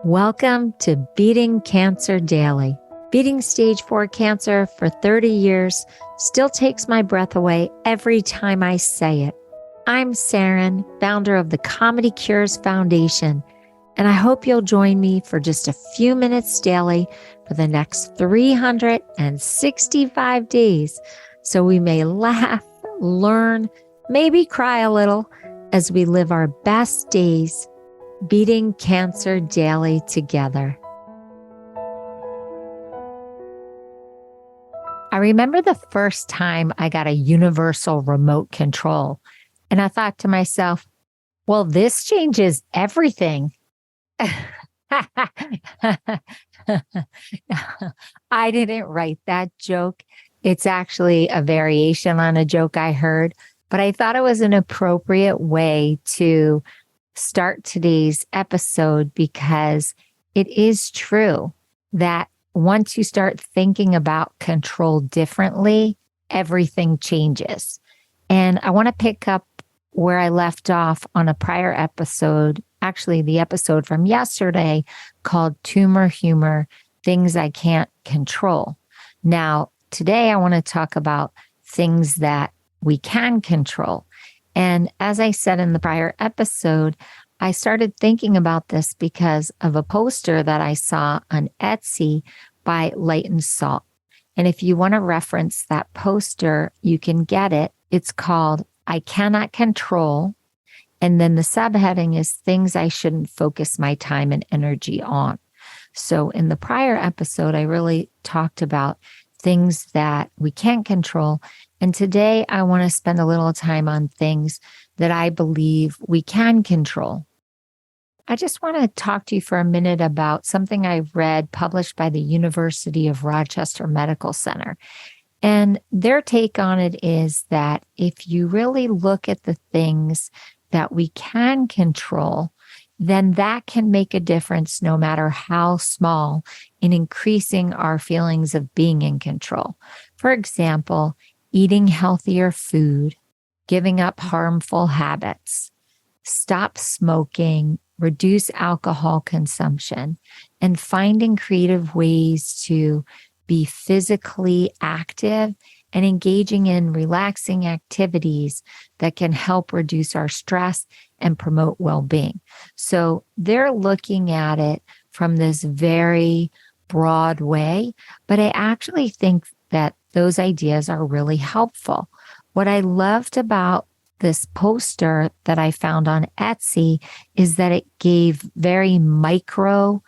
Welcome to Beating Cancer Daily. Beating stage 4 cancer for 30 years still takes my breath away every time I say it. I'm Saranne, founder of the Comedy Cures Foundation, and I hope you'll join me for just a few minutes daily for the next 365 days so we may laugh, learn, maybe cry a little as we live our best days beating cancer daily together. I remember the first time I got a universal remote control, and I thought to myself, well, this changes everything. I didn't write that joke. It's actually a variation on a joke I heard, but I thought it was an appropriate way to start today's episode because it is true that once you start thinking about control differently, everything changes. And I want to pick up where I left off on a prior episode, actually the episode from yesterday called Tumor Humor, Things I Can't Control. Now, today I want to talk about things that we can control. And as I said in the prior episode, I started thinking about this because of a poster that I saw on Etsy by Light and Salt. And if you want to reference that poster, you can get it. It's called I Cannot Control. And then the subheading is Things I Shouldn't Focus My Time and Energy on. So in the prior episode, I really talked about things that we can't control. And today I want to spend a little time on things that I believe we can control. I just want to talk to you for a minute about something I read published by the University of Rochester Medical Center. And their take on it is that if you really look at the things that we can control, then that can make a difference no matter how small in increasing our feelings of being in control. For example, eating healthier food, giving up harmful habits, stop smoking, reduce alcohol consumption, and finding creative ways to be physically active and engaging in relaxing activities that can help reduce our stress and promote well-being. So they're looking at it from this very broad way, but I actually think that those ideas are really helpful. What I loved about this poster that I found on Etsy is that it gave very micro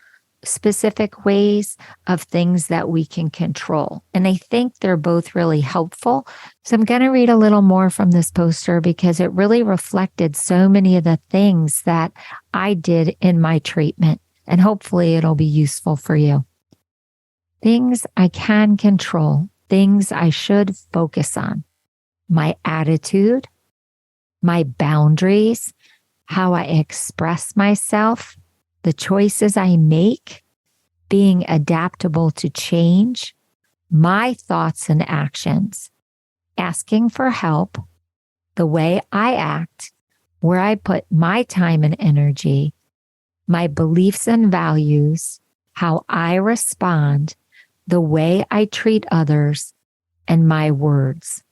specific ways of things that we can control. And I think they're both really helpful. So I'm going to read a little more from this poster because it really reflected so many of the things that I did in my treatment. And hopefully it'll be useful for you. Things I can control, things I should focus on. My attitude, my boundaries, how I express myself, the choices I make, being adaptable to change, my thoughts and actions, asking for help, the way I act, where I put my time and energy, my beliefs and values, how I respond, the way I treat others, and my words.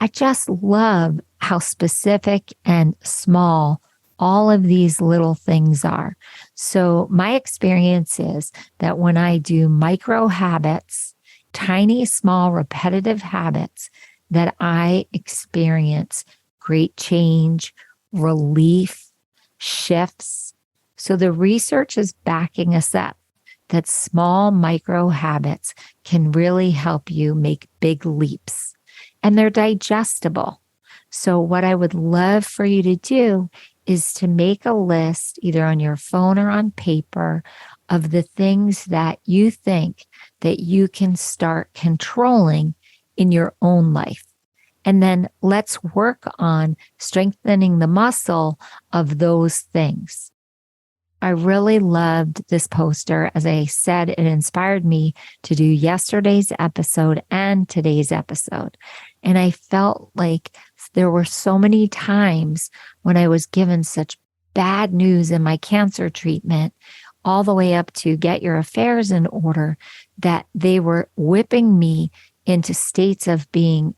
I just love how specific and small all of these little things are. So my experience is that when I do micro habits, tiny, small, repetitive habits, that I experience great change, relief, shifts. So the research is backing us up that small micro habits can really help you make big leaps, and they're digestible. So what I would love for you to do is to make a list either on your phone or on paper of the things that you think that you can start controlling in your own life. And then let's work on strengthening the muscle of those things. I really loved this poster. As I said, it inspired me to do yesterday's episode and today's episode. And I felt like there were so many times when I was given such bad news in my cancer treatment all the way up to get your affairs in order, that they were whipping me into states of being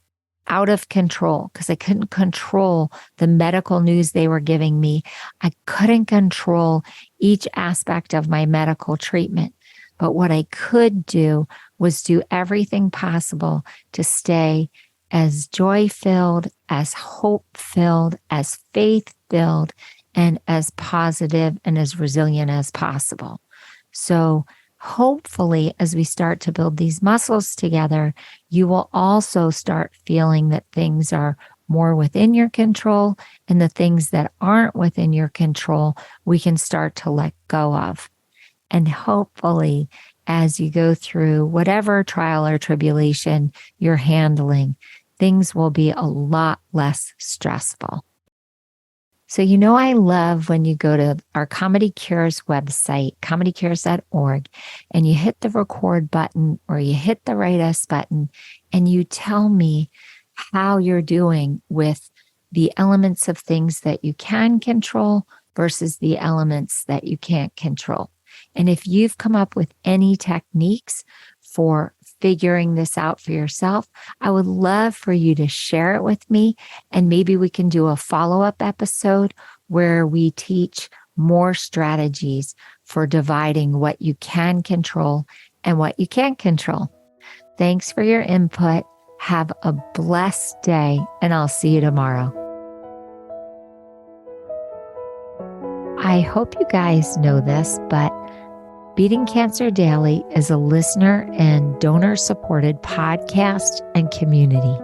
out of control because I couldn't control the medical news they were giving me. I couldn't control each aspect of my medical treatment. But what I could do was do everything possible to stay as joy-filled, as hope-filled, as faith-filled, and as positive and as resilient as possible. So hopefully, as we start to build these muscles together, you will also start feeling that things are more within your control, and the things that aren't within your control, we can start to let go of. And hopefully, as you go through whatever trial or tribulation you're handling, things will be a lot less stressful. So, I love when you go to our Comedy Cures website, comedycures.org, and you hit the record button or you hit the Write Us button, and you tell me how you're doing with the elements of things that you can control versus the elements that you can't control. And if you've come up with any techniques for figuring this out for yourself, I would love for you to share it with me. And maybe we can do a follow-up episode where we teach more strategies for dividing what you can control and what you can't control. Thanks for your input. Have a blessed day, and I'll see you tomorrow. I hope you guys know this, but Beating Cancer Daily is a listener and donor-supported podcast and community.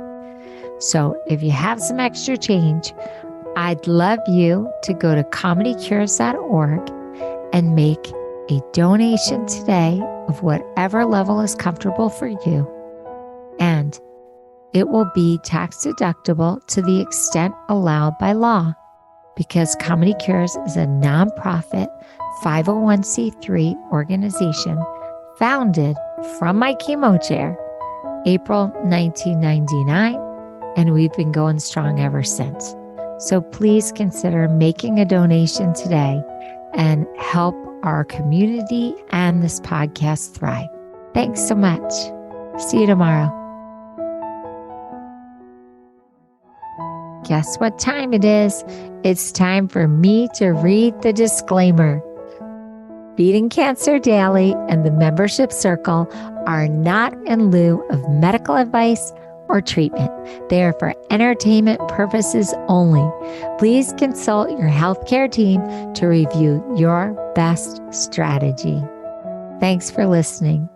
So if you have some extra change, I'd love you to go to comedycures.org and make a donation today of whatever level is comfortable for you. And it will be tax deductible to the extent allowed by law, because Comedy Cures is a nonprofit 501c3 organization founded from my chemo chair, April 1999, and we've been going strong ever since. So please consider making a donation today and help our community and this podcast thrive. Thanks so much. See you tomorrow. Guess what time it is? It's time for me to read the disclaimer. Beating Cancer Daily and the membership circle are not in lieu of medical advice or treatment. They are for entertainment purposes only. Please consult your healthcare team to review your best strategy. Thanks for listening.